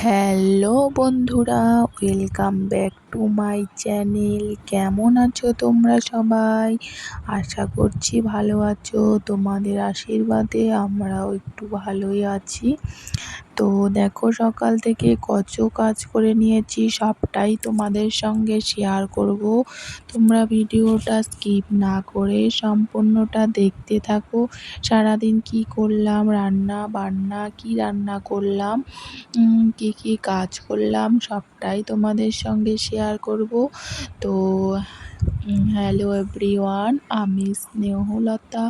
Hello বন্ধুরা, welcome back to my channel. কেমন আছো তোমরা সবাই? আশা করছি ভালো আছো। তোমাদের আশীর্বাদে আমরাও একটু ভালোই আছি। তো দেখো, সকাল থেকে কত কাজ করে নিয়েছি, সবটাই তোমাদের সঙ্গে শেয়ার করব। তোমরা ভিডিওটা স্কিপ না করে সম্পূর্ণটা দেখতে থাকো। সারাদিন কি করলাম, কি রান্না করলাম, কি কাজ করলাম, সবটাই তোমাদের সঙ্গে শেয়ার করব। তো হ্যালো এভরিওয়ান, আমি স্নেহলতা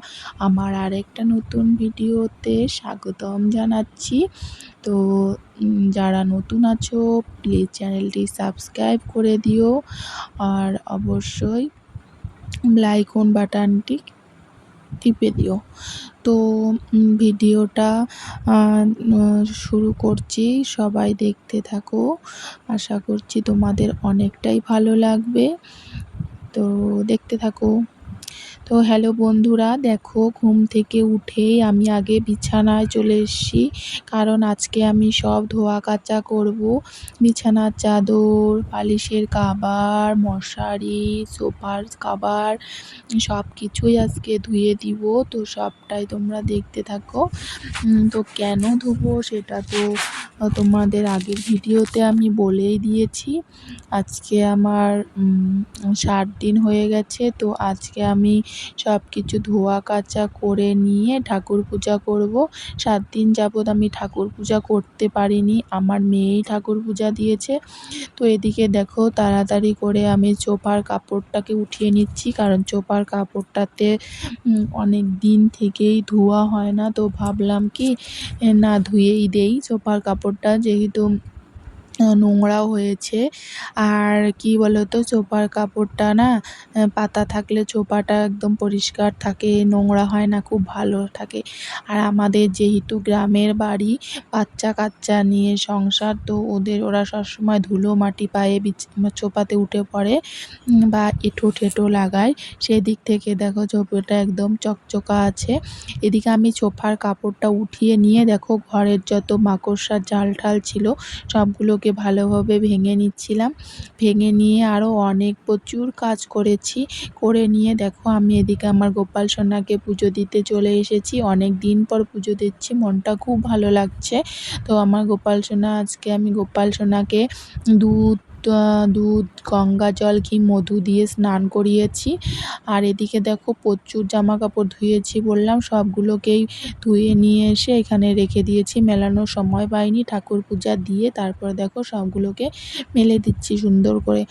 আমার আরেকটা নতুন ভিডিওতে স্বাগতম জানাচ্ছি। তো যারা নতুন আছো প্লিজ চ্যানেলটি সাবস্ক্রাইব করে দিও, আর অবশ্যই লাইক বাটনটি টিপে দিও। তো ভিডিওটা শুরু করছি, সবাই দেখতে থাকো। আশা করছি তোমাদের অনেকটাই ভালো লাগবে, তো দেখতে থাকো। তো হ্যালো বন্ধুরা, দেখো, ঘুম থেকে উঠেই আমি আগে বিছানায় চলে এসেছি, কারণ আজকে আমি সব ধোয়া কাচা করব। বিছানার চাদর, বালিশের কাভার, মশারি, সোফার কাভার সব কিছুই আজকে ধুয়ে দিব। তো সবটাই তোমরা দেখতে থাকো। তো কেন ধুবো সেটা তো তোমাদের আগের ভিডিওতে আমি বলেই দিয়েছি। আজকে আমার 7 দিন হয়ে গেছে, তো আজকে আমি সব কিছু ধোয়া কাচা করে নিয়ে ঠাকুর পূজা করব। 7 দিন যাবৎ আমি ঠাকুর পূজা করতে পারিনি, আমার মেয়েই ঠাকুর পূজা দিয়েছে। তো এদিকে দেখো, তাড়াতাড়ি করে আমি সোফার কাপড়টাকে উঠিয়ে নিচ্ছি, কারণ সোফার কাপড়টাতে অনেক দিন থেকেই ধোয়া হয় না। তো ভাবলাম কি না ধুয়েই দেই সোফার কাপড়টা, যেহেতু নোংরাও হয়েছে। আর কি বলতো, সোফার কাপড়টা না পাতা থাকলে সোফাটা একদম পরিষ্কার থাকে, নোংরা হয় না, খুব ভালো থাকে। আর আমাদের যেহেতু গ্রামের বাড়ি, বাচ্চা কাচ্চা নিয়ে সংসার, তো ওরা সবসময় ধুলো মাটি পায়ে সোফাতে উঠে পড়ে বা এঁঠো ঠেটো লাগায়। সেদিক থেকে দেখো সোফাটা একদম চকচকা আছে। এদিকে আমি সোফার কাপড়টা উঠিয়ে নিয়ে দেখো ঘরের যত মাকড়সার জাল ঠাল ছিল সবগুলোকে ভালোভাবে ভেঙে নিচ্ছিলাম। ভেঙে নিয়ে আরও প্রচুর কাজ করেছি। করে নিয়ে দেখো আমি এদিকে আমার গোপাল সোনাকে পুজো দিতে চলে এসেছি। অনেক দিন পর পুজো দিচ্ছি, মনটা খুব ভালো লাগছে। তো আমার গোপাল সোনা, আজকে আমি গোপাল সোনাকে দুধ দুধ, গঙ্গা জল, ঘি, মধু দিয়ে স্নান করিয়েছি। আর এদিকে দেখো প্রচুর জামা কাপড় ধুয়েছি বললাম, সবগুলোকেই ধুয়ে নিয়ে এসে এখানে রেখে দিয়েছি। মেলানোর সময় পাইনি, ঠাকুর পূজা দিয়ে তারপরে দেখো সবগুলোকে মেলে দিচ্ছি সুন্দর করে।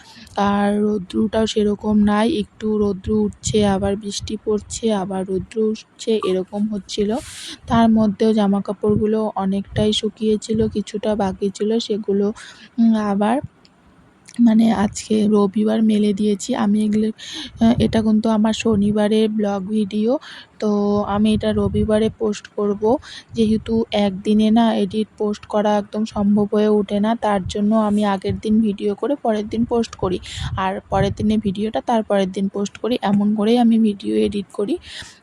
আর রৌদ্রটাও সেরকম নাই, একটু রৌদ্র উঠছে, আবার বৃষ্টি পড়ছে, আবার রৌদ্র উঠছে, এরকম হচ্ছিল। তার মধ্যেও জামা কাপড়গুলো অনেকটাই শুকিয়েছিল, কিছুটা বাকি ছিল, সেগুলো আবার আজকে রবিবার মেলে দিয়েছি। আমি এটা কিন্তু আমার শনিবারের ব্লগ ভিডিও, তো আমি এটা রবিবারে পোস্ট করব। যেহেতু একদিনে না এডিট পোস্ট করা একদম সম্ভব হয়ে ওঠে না, তার জন্য আমি আগের দিন ভিডিও করে পরের দিন পোস্ট করি, আর পরের দিনে ভিডিওটা তারপরের দিন পোস্ট করি, এমন করেই আমি ভিডিও এডিট করি।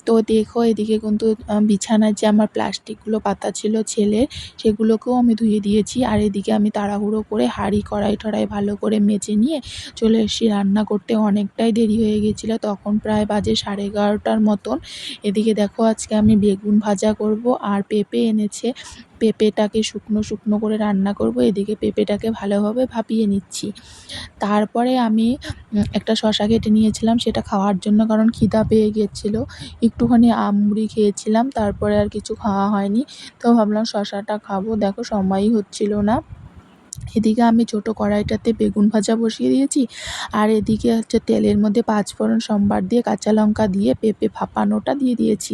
তো দেখো এদিকে কিন্তু বিছানায় যে আমার প্লাস্টিকগুলো পাতা ছিল ছেলের, সেগুলোকেও আমি ধুয়ে দিয়েছি। আর এদিকে আমি তাড়াহুড়ো করে হাঁড়ি কড়াই টড়াই ভালো করে মেজে নিয়ে চলে এসেছি রান্না করতে। অনেকটাই দেরি হয়ে গেছিলো, তখন প্রায় বাজে 11:30 মতন। এদিকে দেখো আজকে আমি বেগুন ভাজা করব, আর পেঁপে এনেছে, পেঁপেটাকে শুকনো শুকনো করে রান্না করব। এদিকে পেঁপেটাকে ভালোভাবে ভাপিয়ে নিচ্ছি। তারপরে আমি একটা শসা কেটে নিয়েছিলাম সেটা খাওয়ার জন্য, কারণ খিদা পেয়ে গিয়েছিলো। একটুখানি মুড়ি খেয়েছিলাম, তারপরে আর কিছু খাওয়া হয়নি। তো ভাবলাম শসাটা খাবো, দেখো সময়ই হচ্ছিল না। এদিকে আমি ছোটো কড়াইটাতে বেগুন ভাজা বসিয়ে দিয়েছি, আর এদিকে হচ্ছে তেলের মধ্যে 5 ফোড়ন, সম্বার দিয়ে, কাঁচা লঙ্কা দিয়ে পেঁপে ভাপানোটা দিয়ে দিয়েছি।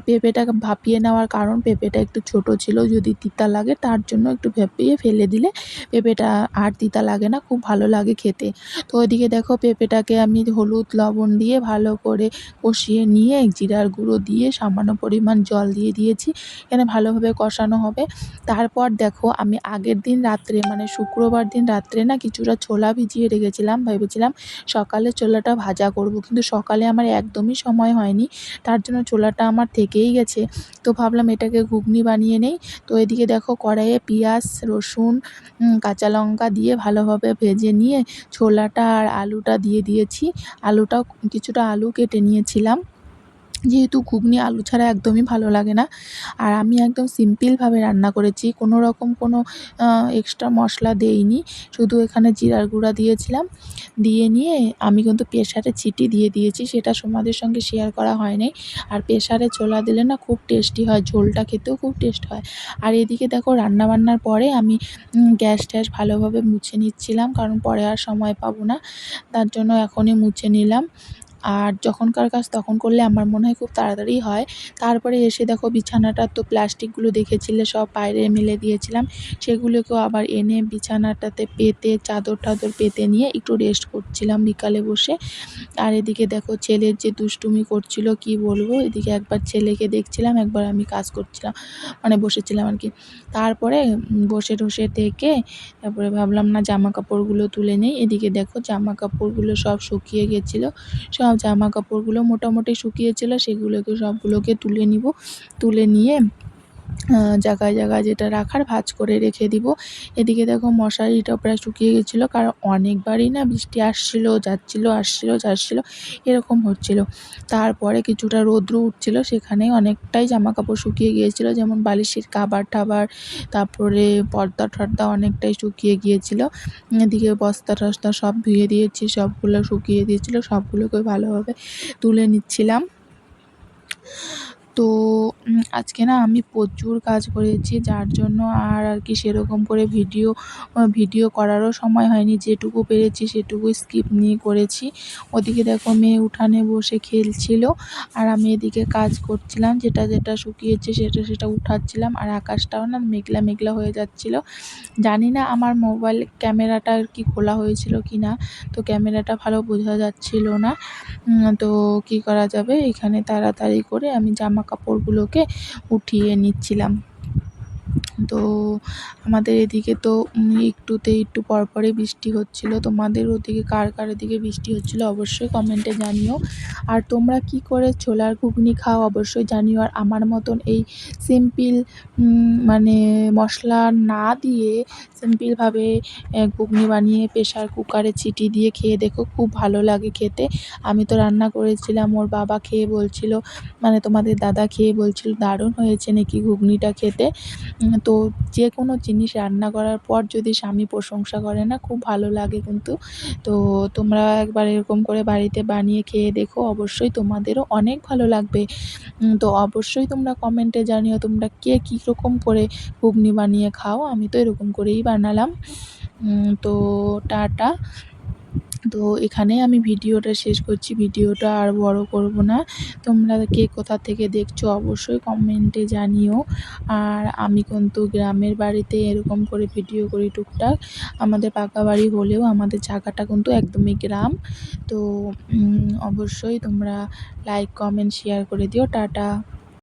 পেঁপেটাকে ভাপিয়ে নেওয়ার কারণ, পেঁপেটা একটু ছোট ছিল, যদি তিতা লাগে তার জন্য একটু ভাপিয়ে ফেলে দিলে পেঁপেটা আর তিতা লাগে না, খুব ভালো লাগে খেতে। তো ওইদিকে দেখো পেঁপেটাকে আমি হলুদ লবণ দিয়ে ভালো করে কষিয়ে নিয়ে জিরার গুঁড়ো দিয়ে সামান্য পরিমাণ জল দিয়ে দিয়েছি। এখানে ভালোভাবে কষানো হবে। তারপর দেখো আমি আগের দিন রাত্রে শুক্রবার দিন রাত্রে না কিছুটা ছোলা ভিজিয়ে রেখেছিলাম। ভেবেছিলাম সকালে ছোলাটা ভাজা করব, কিন্তু সকালে আমার একদমই সময় হয়নি। তার জন্য ছোলাটা আমার থেকেই গেছে। তো ভাবলাম এটাকে ঘুগনি বানিয়ে নেই। তো এদিকে দেখো কড়াইয়ে পেঁয়াজ, রসুন, কাঁচা লঙ্কা দিয়ে ভালোভাবে ভেজে নিয়ে ছোলাটা আর আলুটা দিয়ে দিয়েছি। আলুটাও কিছুটা আলু কেটে নিয়েছিলাম। যেহেতু ঘুগনি আলু ছাড়া একদমই ভালো লাগে না। আর আমি একদম সিম্পলভাবে রান্না করেছি। কোনো রকম কোনো এক্সট্রা মশলা দেইনি। শুধু এখানে জিরার গুঁড়া দিয়েছিলাম। দিয়ে নিয়ে আমি কিন্তু প্রেসারে সিটি দিয়ে দিয়েছি। সেটা তোমাদের সঙ্গে শেয়ার করা হয় নাই। আর প্রেসারে ছোলা দিলে না খুব টেস্টি হয়। ঝোলটা খেতেও খুব টেস্ট হয়। আর এদিকে দেখো রান্নাবান্নার পরে আমি গ্যাস-ট্যাস ভালোভাবে মুছে নিচ্ছিলাম। কারণ পরে আর সময় পাবো না। তার জন্য এখনই মুছে নিলাম। আর যখনকার কাজ তখন করলে আমার মনে হয় খুব তাড়াতাড়ি হয়। তারপরে এসে দেখো বিছানাটার তো প্লাস্টিকগুলো দেখেছিলে সব বাইরে মেলে দিয়েছিলাম। সেগুলোকেও আবার এনে বিছানাটাতে পেতে চাদর-টাদর পেতে নিয়ে একটু রেস্ট করছিলাম বিকালে বসে। আর এদিকে দেখো ছেলের যে দুষ্টুমি করছিল কি বলবো। এদিকে একবার ছেলেকে দেখছিলাম, একবার আমি কাজ করছিলাম, মানে বসেছিলাম আর কি। তারপরে বসে টসে থেকে তারপরে ভাবলাম না জামাকাপড়গুলো তুলে নেই। এদিকে দেখো জামাকাপড়গুলো সব শুকিয়ে গেছিলো। সব জামাকাপড়গুলো মোটামুটি শুকিয়েছিল, সেগুলোকে সবগুলোকে তুলে নিব। তুলে নিয়ে জায়গায় জায়গায় যেটা রাখার ভাঁজ করে রেখে দিব। এদিকে দেখো মশারিটাও প্রায় শুকিয়ে গেছিলো, কারণ অনেকবারই না বৃষ্টি আসছিলো যাচ্ছিলো, আসছিলো যাচ্ছিলো, এরকম হচ্ছিলো। তারপরে কিছুটা রৌদ্র উঠছিলো, সেখানে অনেকটাই জামাকাপড় শুকিয়ে গিয়েছিলো, যেমন বালিশের কাভার-টাভার, তারপরে পর্দা-টর্দা অনেকটাই শুকিয়ে গিয়েছিলো। এদিকে বস্তা-টস্তা সব ধুয়ে দিয়েছি, সবগুলো শুকিয়ে দিয়েছিলো, সবগুলোকে ভালোভাবে তুলে নিচ্ছিলাম। তো আজকে না আমি প্রচুর কাজ করেছি, যার জন্য আর কি সেরকম করে ভিডিও করারও সময় হয়নি। যেটুকু পেরেছি সেটুকুই স্কিপ নিয়ে করেছি। ওদিকে দেখো মেয়ে উঠানে বসে খেলছিল, আর আমি এদিকে কাজ করছিলাম। যেটা শুকিয়েছে সেটা উঠাচ্ছিলাম। আর আকাশটাও না মেঘলা মেঘলা হয়ে যাচ্ছিল। জানি না আমার মোবাইল ক্যামেরাটা আর কি খোলা হয়েছিল কি না, তো ক্যামেরাটা ভালো বোঝা যাচ্ছিল না। তো কী করা যাবে, এখানে তাড়াতাড়ি করে আমি জামাকাপড়গুলোকে উঠিয়ে নিচ্ছিলাম। তো আমাদের এদিকে তো একটু পরপরই বৃষ্টি হচ্ছিল। তোমাদের ওদিকে কার ওদিকে বৃষ্টি হচ্ছিল অবশ্যই কমেন্টে জানিও। আর তোমরা কি করে ছোলার ঘুগনি খাও অবশ্যই জানিও। আর আমার মতন এই সিম্পল মানে মশলা না দিয়ে সিম্পলভাবে ঘুগনি বানিয়ে প্রেসার কুকারে সিটি দিয়ে খেয়ে দেখো, খুব ভালো লাগে খেতে। আমি তো রান্না করেছিলাম, ওর বাবা খেয়ে বলছিল, মানে তোমাদের দাদা খেয়ে বলছিল দারুণ হয়েছে নাকি ঘুগনিটা খেতে। তো যে কোনো জিনিস রান্না করার পর যদি স্বামী প্রশংসা করে না, খুব ভালো লাগে কিন্তু। তো তোমরা একবার এরকম করে বাড়িতে বানিয়ে খেয়ে দেখো, অবশ্যই তোমাদেরও অনেক ভালো লাগবে। তো অবশ্যই তোমরা কমেন্টে জানিও তোমরা কে কীরকম করে ঘুগনি বানিয়ে খাও। আমি তো এরকম করেই বানালাম। তো টাটা। তো এখানেই আমি ভিডিওটা শেষ করছি। ভিডিওটা আর বড় করব না। তোমরা কে কোথা থেকে দেখছো অবশ্যই কমেন্টে জানিও। আর আমি কিন্তু গ্রামের বাড়িতে এরকম করে ভিডিও করি টুকটাক। আমাদের পাকা বাড়ি হলেও আমাদের জায়গাটা কিন্তু একদমই গ্রাম। তো অবশ্যই তোমরা লাইক, কমেন্ট, শেয়ার করে দিও। টাটা।